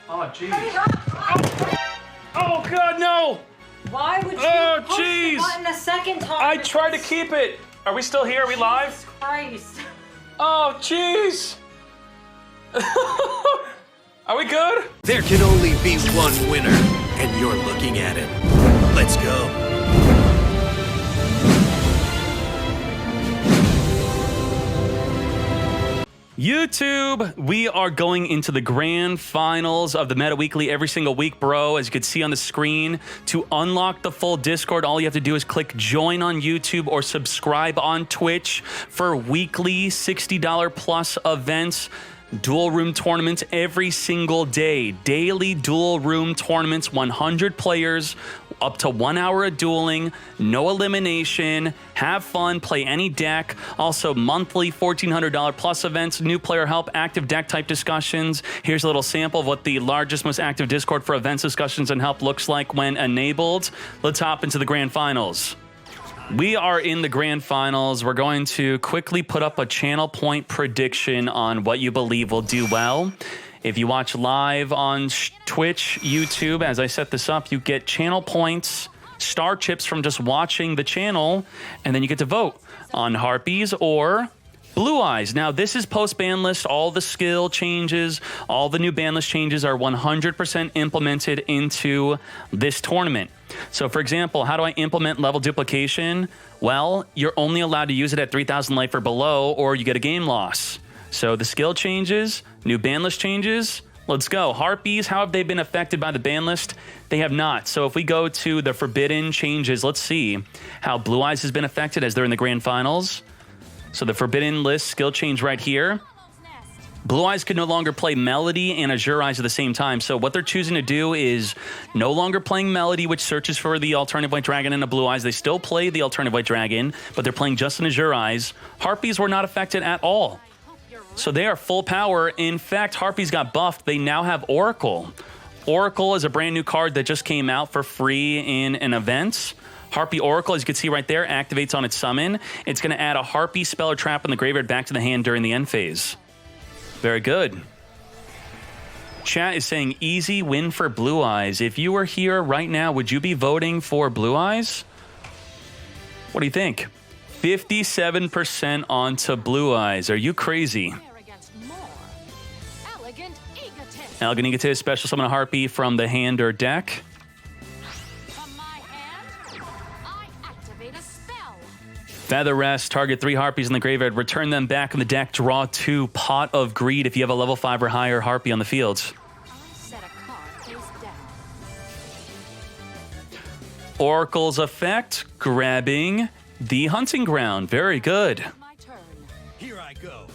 Oh, jeez. Oh, God, no! Why would you push the button a second time? I tried to keep it. Are we still here? Are we live? Jesus Christ. Oh, jeez. Are we good? There can only be one winner, and you're looking at him. Let's go. YouTube, we are going into the grand finals of the Meta Weekly every single week, bro. As you can see on the screen, to unlock the full Discord, all you have to do is click join on YouTube or subscribe on Twitch for weekly $60 plus events. Dual room tournaments every single day. Daily dual room tournaments, 100 players, up to 1 hour of dueling, no elimination, have fun, play any deck. Also monthly $1,400 plus events, new player help, active deck type discussions. Here's a little sample of what the largest, most active Discord for events, discussions, and help looks like when enabled. Let's hop into the grand finals. We are in the grand finals. We're going to quickly put up a channel point prediction on what you believe will do well. If you watch live on Twitch, YouTube, as I set this up, you get channel points, star chips from just watching the channel, and then you get to vote on Harpies or Blue Eyes. Now, this is post-ban list. All the skill changes, all the new ban list changes are 100% implemented into this tournament. So, for example, how do I implement level duplication? Well, you're only allowed to use it at 3,000 life or below, or you get a game loss. So the skill changes, new ban list changes. Let's go. Harpies, how have they been affected by the ban list? They have not. So if we go to the forbidden changes, let's see how Blue Eyes has been affected as they're in the grand finals. So the forbidden list skill change right here. Blue Eyes can no longer play Melody and Azure Eyes at the same time. So what they're choosing to do is no longer playing Melody, which searches for the alternative White Dragon and a Blue Eyes. They still play the alternative White Dragon, but they're playing just an Azure Eyes. Harpies were not affected at all. So they are full power. In fact, Harpies got buffed. They now have Oracle. Oracle is a brand new card that just came out for free in an event. Harpy Oracle, as you can see right there, activates on its summon. It's going to add a Harpy spell or trap in the graveyard back to the hand during the end phase. Very good. Chat is saying easy win for Blue Eyes. If you were here right now, would you be voting for Blue Eyes? What do you think? 57% onto Blue Eyes. Are you crazy? Elegant Egotist, special summon a Harpy from the hand or deck. Feather Rest, target 3 Harpies in the graveyard, return them back in the deck, draw 2, Pot of Greed if you have a level 5 or higher Harpy on the field. Oracle's effect, grabbing the Hunting Ground. Very good. My turn. Here I go.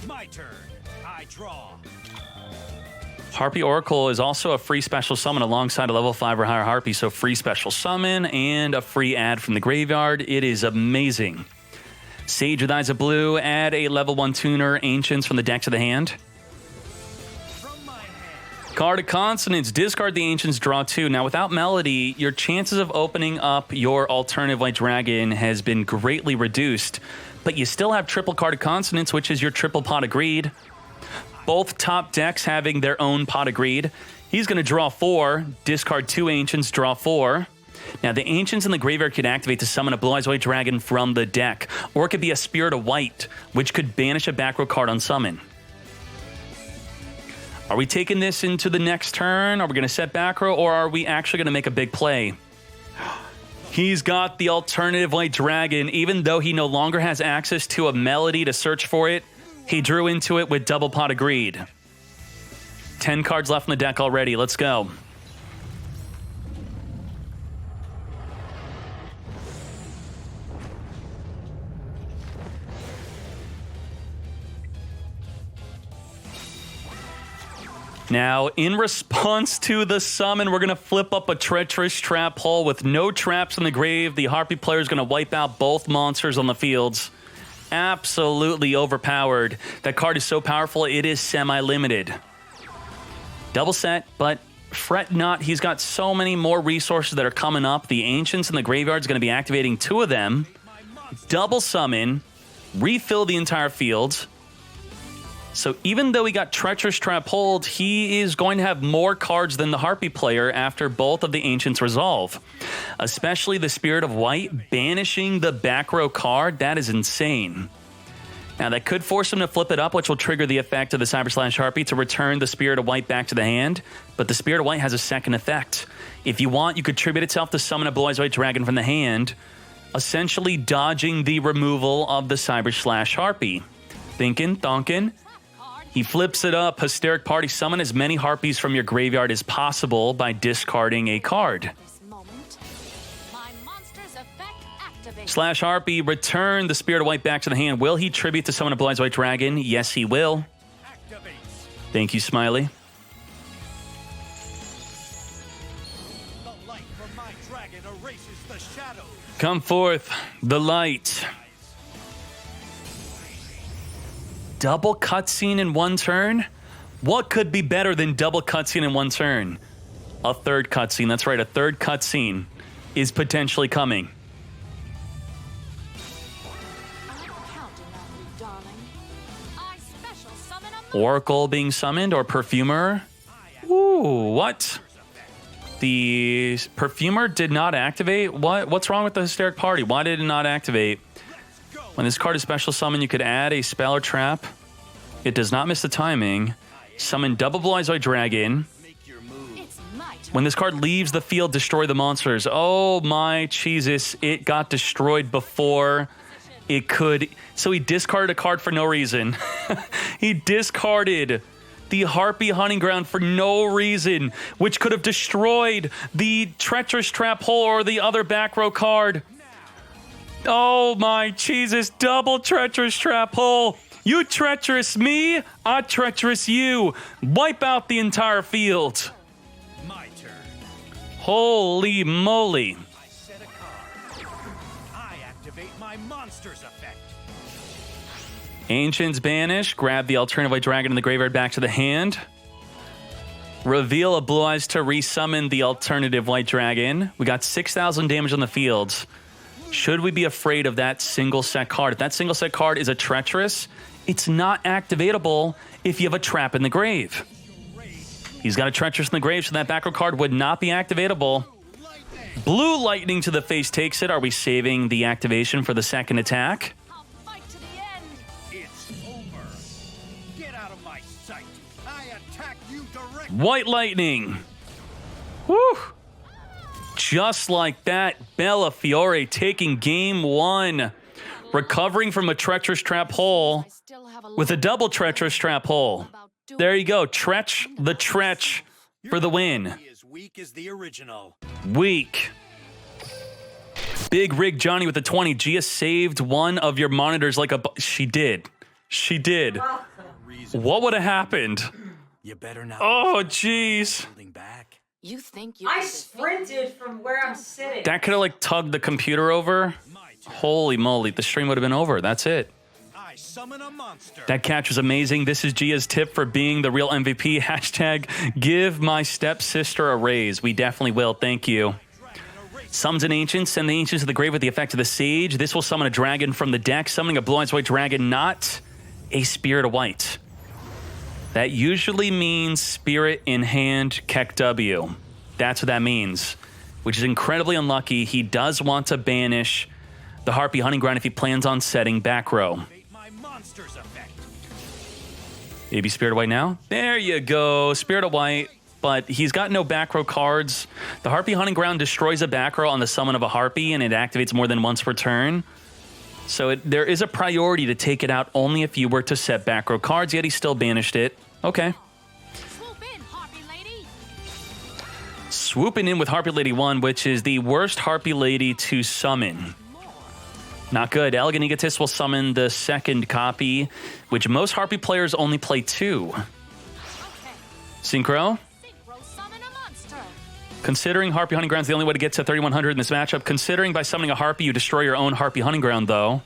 My turn. I draw. Harpy Oracle is also a free special summon alongside a level 5 or higher Harpy, so free special summon and a free add from the graveyard. It is amazing. Sage with Eyes of Blue, add a level 1 tuner, Ancients from the deck to the hand. Card of Consonance, discard the Ancients, draw 2. Now, without Melody, your chances of opening up your alternative White Dragon has been greatly reduced, but you still have triple Card of Consonance, which is your triple Pot of Greed. Both top decks having their own Pot of Greed. He's going to draw 4, discard 2 Ancients, draw 4. Now, the Ancients in the graveyard could activate to summon a Blue Eyes White Dragon from the deck, or it could be a Spirit of White, which could banish a back row card on summon. Are we taking this into the next turn? Are we going to set back row, or are we actually going to make a big play? He's got the alternative White Dragon. Even though he no longer has access to a Melody to search for it, he drew into it with double Pot of Greed. 10 cards left in the deck already. Let's go. Now, in response to the summon, we're going to flip up a Treacherous Trap Hole with no traps in the grave. The Harpy player is going to wipe out both monsters on the fields. Absolutely overpowered. That card is so powerful, it is semi-limited. Double set, but fret not. He's got so many more resources that are coming up. The Ancients in the graveyard is going to be activating 2 of them. Double summon, refill the entire field. So even though he got Treacherous Trap Hold, he is going to have more cards than the Harpy player after both of the Ancients resolve. Especially the Spirit of White, banishing the back row card, that is insane. Now that could force him to flip it up, which will trigger the effect of the Cyber Slash Harpy to return the Spirit of White back to the hand, but the Spirit of White has a second effect. If you want, you could tribute itself to summon a Blue Eyes White Dragon from the hand, essentially dodging the removal of the Cyber Slash Harpy. Thinking, thonkin'. He flips it up. Hysteric Party. Summon as many Harpies from your graveyard as possible by discarding a card. Slash Harpy. Return the Spirit of White back to the hand. Will he tribute to summon a Blue Eyes White Dragon? Yes, he will. Thank you, Smiley. Come forth, the light. Double cutscene in one turn? What could be better than double cutscene in one turn? A third cutscene. That's right, a third cutscene is potentially coming. Oracle being summoned or Perfumer? Ooh, what? The Perfumer did not activate? What's wrong with the Hysteric Party? Why did it not activate? When this card is special summon, you could add a spell or trap. It does not miss the timing. Summon double Blue Eyes White Dragon. When this card leaves the field, destroy the monsters. Oh my Jesus, it got destroyed before it could. So he discarded a card for no reason. He discarded the Harpy Hunting Ground for no reason, which could have destroyed the Treacherous Trap Hole or the other back row card. Oh my Jesus, double Treacherous Trap Hole. You treacherous me, I treacherous you. Wipe out the entire field. My turn. Holy moly. I set a card. I activate my monster's effect. Ancients banish, grab the alternative White Dragon in the graveyard back to the hand. Reveal a Blue Eyes to resummon the alternative White Dragon. We got 6,000 damage on the field. Should we be afraid of that single set card? If that single set card is a Treacherous, it's not activatable if you have a trap in the grave. He's got a Treacherous in the grave, so that back row card would not be activatable. Blue Lightning to the face takes it. Are we saving the activation for the second attack? I'll fight to the end. It's over. Get out of my sight. I attack you directly. White Lightning. Woo! Just like that, Bellafiore taking game one. Recovering from a Treacherous Trap Hole with a double Treacherous Trap Hole. There you go. Tretch the Tretch for the win. As weak as the original. Weak. Big Rig Johnny with the 20. Gia saved one of your monitors like a... She did. She did. What would have happened? You better not. Oh, jeez. Holding back. You think you I can defeat sprinted from where I'm sitting. That could have like tugged the computer over. Holy moly. The stream would have been over. That's it. I summon a monster. That catch was amazing. This is Gia's tip for being the real MVP. Hashtag give my stepsister a raise. We definitely will. Thank you. Summons an Ancient. Send the Ancients to the grave with the effect of the Sage. This will summon a dragon from the deck. Summoning a Blue Eyes White Dragon, not a Spirit of White. That usually means Spirit in hand, Keck W. That's what that means, which is incredibly unlucky. He does want to banish the Harpy Hunting Ground if he plans on setting back row. My monster's effect. Maybe Spirit of White now? There you go, Spirit of White, but he's got no back row cards. The Harpy Hunting Ground destroys a back row on the summon of a Harpy, and it activates more than once per turn. So there is a priority to take it out only if you were to set back row cards, yet he still banished it. Okay. swoop in, Harpy Lady. Swooping in with Harpy Lady 1, which is the worst Harpy Lady to summon. Not good. Elegant Egotist will summon the second copy, which most Harpy players only play 2. Okay. Synchro? Synchro summon a monster. Considering Harpy Hunting Ground is the only way to get to 3,100 in this matchup, considering by summoning a Harpy you destroy your own Harpy Hunting Ground, though.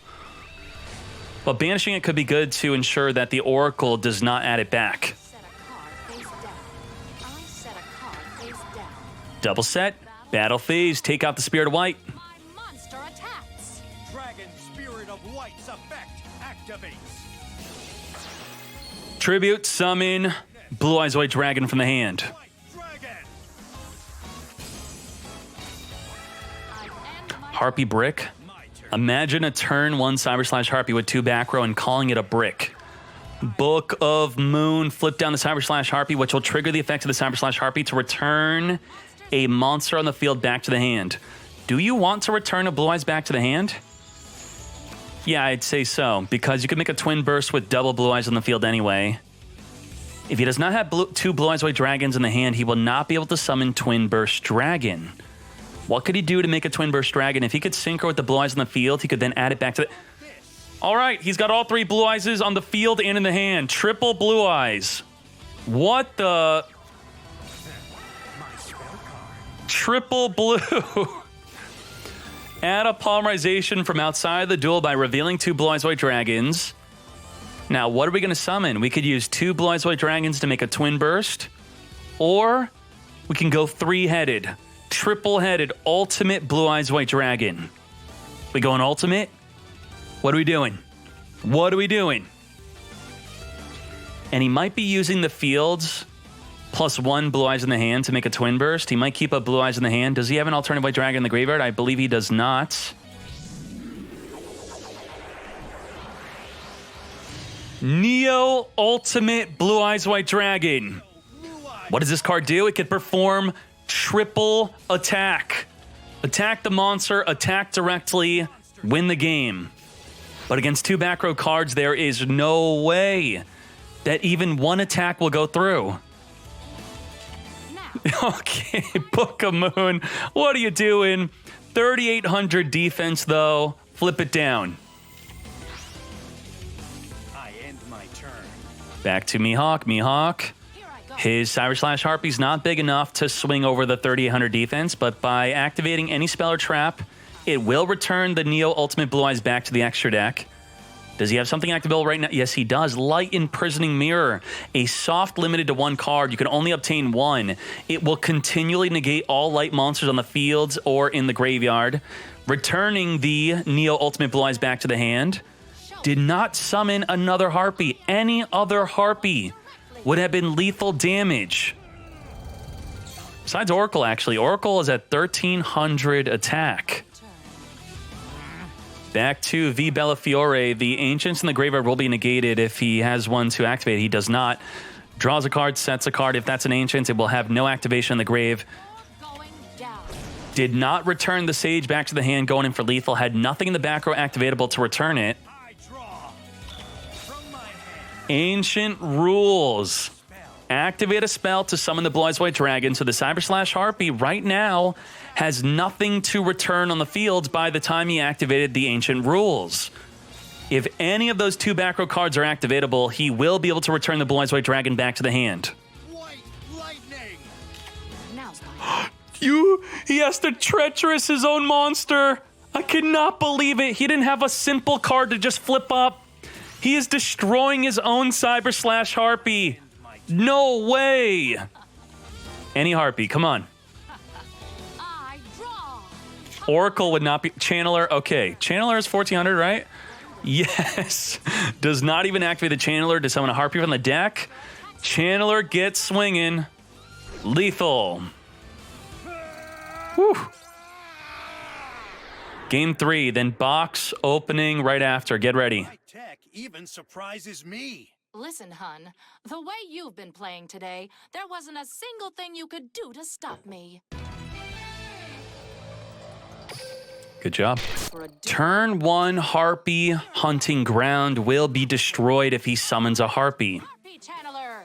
But banishing it could be good to ensure that the Oracle does not add it back. Set a card face down. I set a card face down. Double set, Battle Phase, take out the Spirit of White. My monster attacks. Dragon Spirit of White's effect activates. Tribute, summon, Blue Eyes White Dragon from the hand. Dragon. Harpy Brick. Imagine a turn 1 Cyber Slash Harpy with 2 back row and calling it a brick. Book of Moon, flip down the Cyber Slash Harpy, which will trigger the effect of the Cyber Slash Harpy to return a monster on the field back to the hand. Do you want to return a Blue Eyes back to the hand? Yeah, I'd say so, because you could make a Twin Burst with double Blue Eyes on the field anyway. If he does not have 2 Blue Eyes White Dragons in the hand, he will not be able to summon Twin Burst Dragon. What could he do to make a Twin Burst Dragon? If he could synchro with the Blue Eyes on the field, he could then add it back to the... All right, he's got all 3 Blue Eyes on the field and in the hand. Triple Blue Eyes. What the... Triple blue. Add a polymerization from outside the duel by revealing 2 Blue Eyes White Dragons. Now, what are we going to summon? We could use 2 Blue Eyes White Dragons to make a Twin Burst. Or we can go 3-headed. Triple-headed ultimate Blue Eyes White Dragon. We going ultimate? What are we doing? What are we doing? And he might be using the fields plus 1 Blue Eyes in the hand to make a Twin Burst. He might keep up Blue Eyes in the hand. Does he have an alternative White Dragon in the graveyard? I believe he does not. Neo Ultimate Blue Eyes White Dragon. What does this card do? It can perform triple attack. Attack the monster, attack directly, win the game. But against 2 back row cards, there is no way that even 1 attack will go through. Okay, Book of Moon. What are you doing? 3,800 defense, though. Flip it down. I end my turn. Back to Mihawk. Mihawk. His Cyber Slash Harpy's not big enough to swing over the 3,800 defense, but by activating any spell or trap, it will return the Neo Ultimate Blue Eyes back to the extra deck. Does he have something activable right now? Yes, he does. Light Imprisoning Mirror. A soft limited to 1 card. You can only obtain 1. It will continually negate all light monsters on the fields or in the graveyard, returning the Neo Ultimate Blue Eyes back to the hand. Did not summon another Harpy. Any other Harpy would have been lethal damage. Besides Oracle, actually. Oracle is at 1,300 attack. Back to V. Bellafiore. The Ancients in the graveyard will be negated if he has one to activate. He does not. Draws a card, sets a card. If that's an Ancient, it will have no activation in the grave. Did not return the Sage back to the hand, going in for lethal. Had nothing in the back row activatable to return it. I draw from my hand. Ancient Rules. Activate a spell to summon the Blue Eyes White Dragon. So the Cyber Slash Harpy right now has nothing to return on the field by the time he activated the Ancient Rules. If any of those 2 back row cards are activatable, he will be able to return the Blue Eyes White Dragon back to the hand. White lightning. Now's my He has to treacherous his own monster. I cannot believe it. He didn't have a simple card to just flip up. He is destroying his own Cyber Slash Harpy. No way. Any Harpy, come on. I draw. Oracle would not be... Channeler, okay. Channeler is 1,400, right? Yes. Does not even activate the Channeler to summon a Harpy from the deck. Channeler gets swinging. Lethal. Whew. Game 3, then box opening right after. Get ready. My tech even surprises me. Listen, hun, the way you've been playing today, there wasn't a single thing you could do to stop me. Good job. For a Turn 1 Harpy Hunting Ground will be destroyed if he summons a Harpy. Harpy Channeler.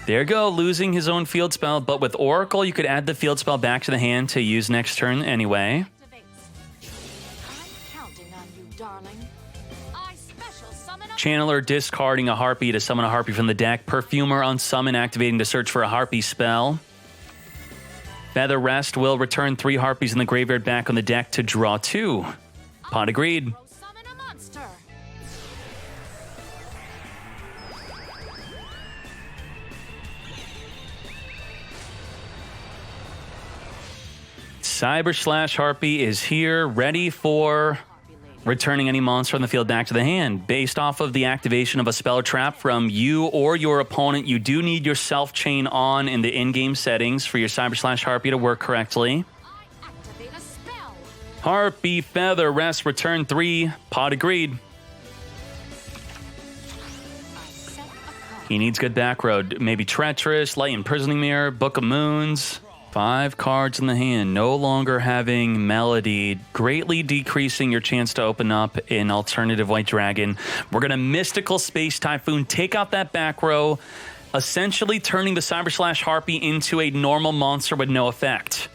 There you go, losing his own field spell, but with Oracle, you could add the field spell back to the hand to use next turn anyway. I'm counting on you, darling. I special summon a Channeler discarding a Harpy to summon a Harpy from the deck. Perfumer on summon activating to search for a Harpy spell. Feather Rest will return 3 Harpies in the graveyard back on the deck to draw 2. Pot agreed. summon a monster. Cyber Slash Harpy is here, ready for Returning any monster on the field back to the hand. Based off of the activation of a spell or trap from you or your opponent, you do need your self chain on in the in-game settings for your Cyber / Harpy to work correctly. I activate a spell. Harpy, Feather, Rest, return 3. Pod agreed. I set a card. He needs good back road. Maybe Treacherous, Light Imprisoning Mirror, Book of Moons. 5 cards in the hand. No longer having Melody, greatly decreasing your chance to open up an alternative White Dragon. We're going to Mystical Space Typhoon, take out that back row, essentially turning the Cyber / Harpy into a normal monster with no effect.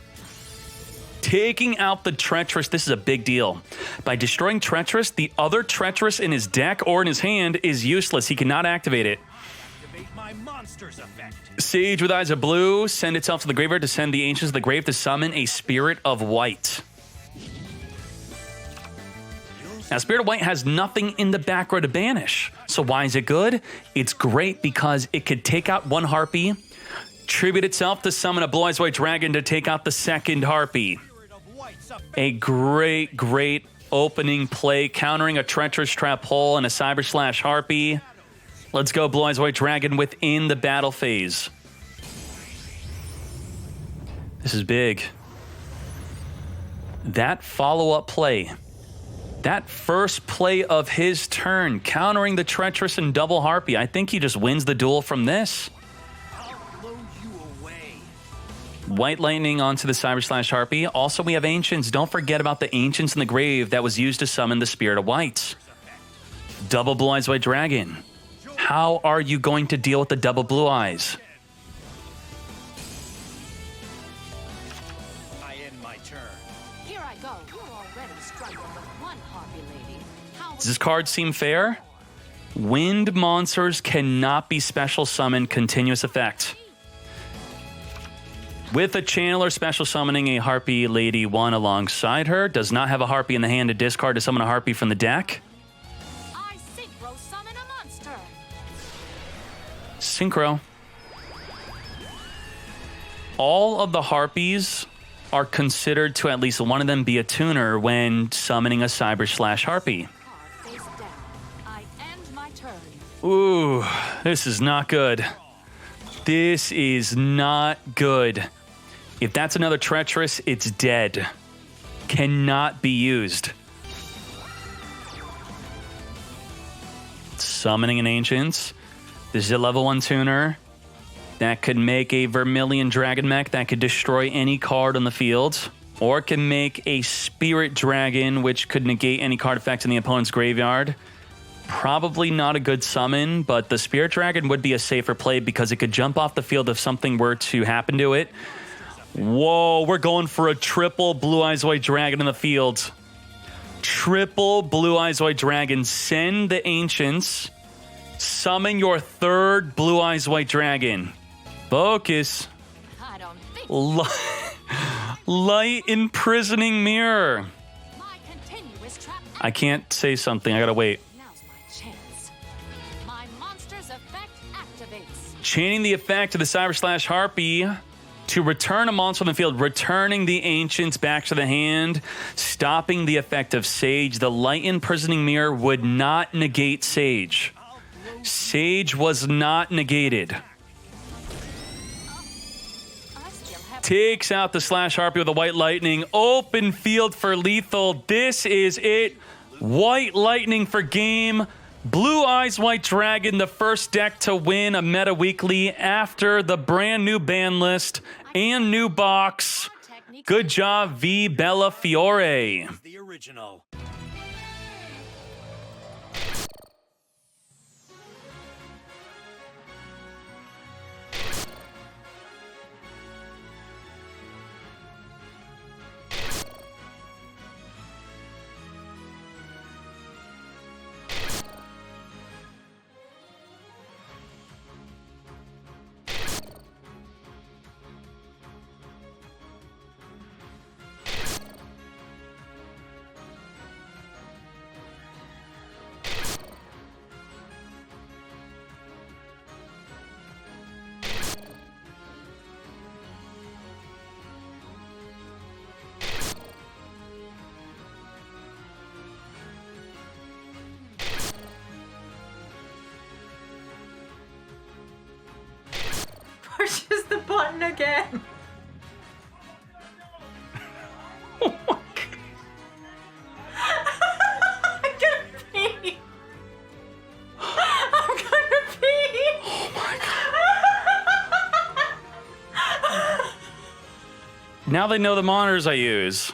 Taking out the Treacherous, this is a big deal. By destroying Treacherous, the other Treacherous in his deck or in his hand is useless. He cannot activate it. Activate my monster's effect. Sage with Eyes of Blue, send itself to the graveyard to send the Ancients of the Grave to summon a Spirit of White. Now, Spirit of White has nothing in the back row to banish. So why is it good? It's great because it could take out one Harpy, tribute itself to summon a Blue Eyes White Dragon to take out the second Harpy. Spirit of White's effect. A great, great opening play, countering a Treacherous Trap Hole and a Cyber / Harpy. Let's go Blue Eyes White Dragon within the battle phase. This is big. That follow-up play, that first play of his turn, countering the Treacherous and double Harpy, I think he just wins the duel from this. I'll blow you away. White Lightning onto the Cyber / Harpy. Also, we have Ancients. Don't forget about the Ancients in the grave that was used to summon the Spirit of White. Double Blue Eyes White Dragon. How are you going to deal with the double Blue Eyes? I end my turn. Here I go. You're already struggling with one Harpy lady. How Does this card seem fair? Wind monsters cannot be special summoned continuous effect. With a Channeler special summoning a Harpy Lady 1 alongside her, does not have a Harpy in the hand to discard to summon a Harpy from the deck. I synchro summon a monster. Synchro. All of the Harpies are considered to at least one of them be a tuner when summoning a Cyber / Harpy. Card face down. I end my turn. Ooh, this is not good. This is not good. If that's another Treacherous, it's dead. Cannot be used. Summoning an Ancients. This is a level 1 tuner. That could make a Vermilion Dragon Mech that could destroy any card on the field. Or it can make a Spirit Dragon, which could negate any card effect in the opponent's graveyard. Probably not a good summon, but the Spirit Dragon would be a safer play because it could jump off the field if something were to happen to it. Whoa, we're going for a triple Blue Eyes White Dragon in the field. Triple Blue Eyes White Dragon. Send the Ancients. Summon your third Blue Eyes White Dragon. Focus. I don't think Light Imprisoning Mirror. my continuous trap. I can't say something. I gotta wait. Now's my chance. My monster's effect activates. Chaining the effect of the Cyber / Harpy to return a monster on the field, returning the Ancients back to the hand, stopping the effect of Sage. The Light Imprisoning Mirror would not negate Sage. Sage was not negated. I still have Takes out the / Harpy with a White Lightning. Open field for lethal. This is it. White Lightning for game. Blue Eyes White Dragon, the first deck to win a Meta Weekly after the brand new ban list and new box. techniques. Good job, V Bella Fiore. The original. button again. Oh my I'm gonna pee. I'm gonna pee. Oh my god. Now they know the monitors I use.